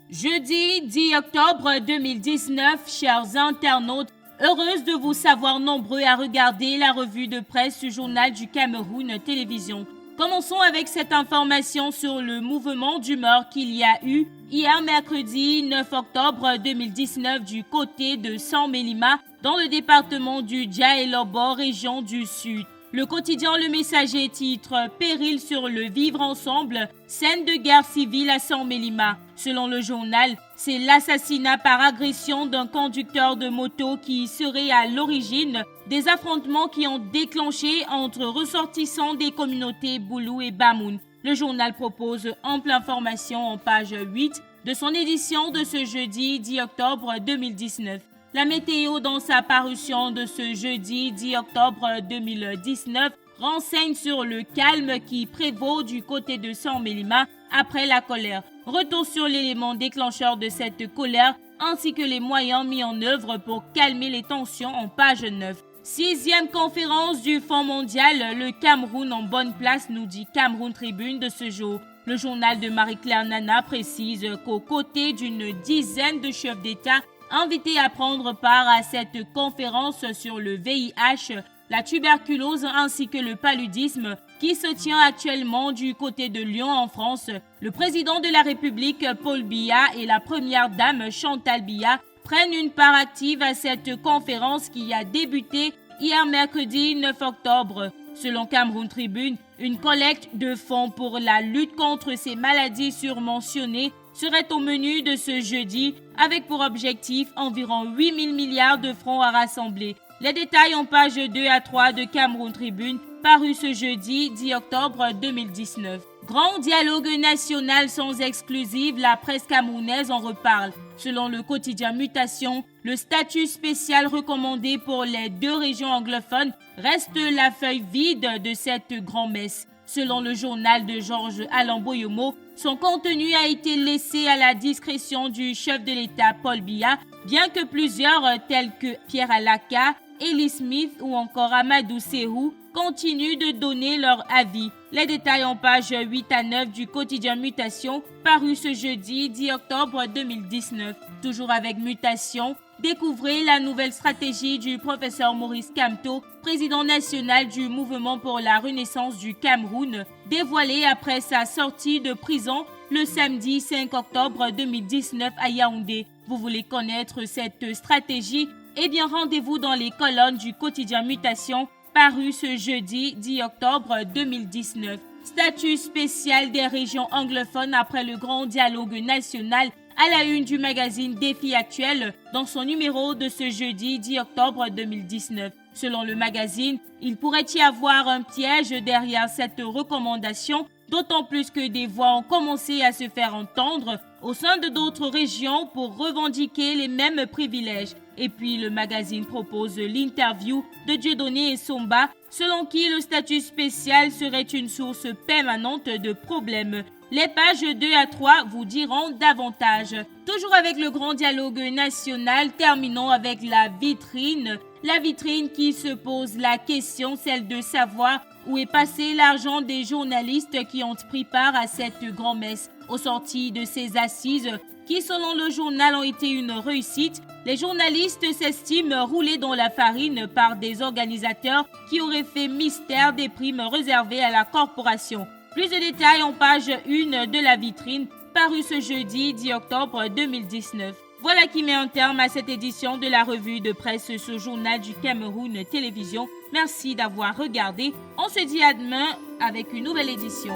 Jeudi 10 octobre 2019, chers internautes, heureuse de vous savoir nombreux à regarder la revue de presse du Journal du Cameroun Télévision. Commençons avec cette information sur le mouvement d'humeur qu'il y a eu hier mercredi 9 octobre 2019 du côté de San-Mélima dans le département du Dja-et-Lobo, région du Sud. Le quotidien Le Messager titre « Péril sur le vivre ensemble, scène de guerre civile à San-Mélima ». Selon le journal, c'est l'assassinat par agression d'un conducteur de moto qui serait à l'origine des affrontements qui ont déclenché entre ressortissants des communautés Boulou et Bamoun. Le journal propose ample information en page 8 de son édition de ce jeudi 10 octobre 2019. La météo dans sa parution de ce jeudi 10 octobre 2019 renseigne sur le calme qui prévaut du côté de San-Mélima après la colère. Retour sur l'élément déclencheur de cette colère ainsi que les moyens mis en œuvre pour calmer les tensions en page 9. 6e conférence du Fonds mondial, le Cameroun en bonne place, nous dit Cameroun Tribune de ce jour. Le journal de Marie-Claire Nana précise qu'aux côtés d'une dizaine de chefs d'État invités à prendre part à cette conférence sur le VIH, la tuberculose ainsi que le paludisme qui se tient actuellement du côté de Lyon en France, le président de la République Paul Biya et la première dame Chantal Biya prennent une part active à cette conférence qui a débuté hier mercredi 9 octobre. Selon Cameroun Tribune, une collecte de fonds pour la lutte contre ces maladies surmentionnées serait au menu de ce jeudi avec pour objectif environ 8 000 milliards de francs à rassembler. Les détails en pages 2 à 3 de Cameroun Tribune, paru ce jeudi 10 octobre 2019. Grand dialogue national sans exclusive, la presse camerounaise en reparle. Selon le quotidien Mutation, le statut spécial recommandé pour les deux régions anglophones reste la feuille vide de cette grand-messe. Selon le journal de Georges Alain Boyomo, son contenu a été laissé à la discrétion du chef de l'État Paul Biya, bien que plusieurs, tels que Pierre Alaka, Ellie Smith ou encore Amadou Serrou, continuent de donner leur avis. Les détails en pages 8 à 9 du quotidien Mutation, paru ce jeudi 10 octobre 2019. Toujours avec Mutation, découvrez la nouvelle stratégie du professeur Maurice Kamto, président national du Mouvement pour la Renaissance du Cameroun, dévoilée après sa sortie de prison le samedi 5 octobre 2019 à Yaoundé. Vous voulez connaître cette stratégie? Eh bien, rendez-vous dans les colonnes du quotidien Mutation, paru ce jeudi 10 octobre 2019. Statut spécial des régions anglophones après le grand dialogue national à la une du magazine Défi Actuel dans son numéro de ce jeudi 10 octobre 2019. Selon le magazine, il pourrait y avoir un piège derrière cette recommandation, d'autant plus que des voix ont commencé à se faire entendre au sein de d'autres régions pour revendiquer les mêmes privilèges. Et puis le magazine propose l'interview de Dieudonné et Somba, selon qui le statut spécial serait une source permanente de problèmes. Les pages 2 à 3 vous diront davantage. Toujours avec le grand dialogue national, terminons avec la vitrine. La vitrine qui se pose la question, celle de savoir où est passé l'argent des journalistes qui ont pris part à cette grand-messe. Au sorti de ces assises, qui selon le journal ont été une réussite, les journalistes s'estiment roulés dans la farine par des organisateurs qui auraient fait mystère des primes réservées à la corporation. Plus de détails en page 1 de la vitrine, paru ce jeudi 10 octobre 2019. Voilà qui met un terme à cette édition de la revue de presse sur Journal du Cameroun Télévision. Merci d'avoir regardé. On se dit à demain avec une nouvelle édition.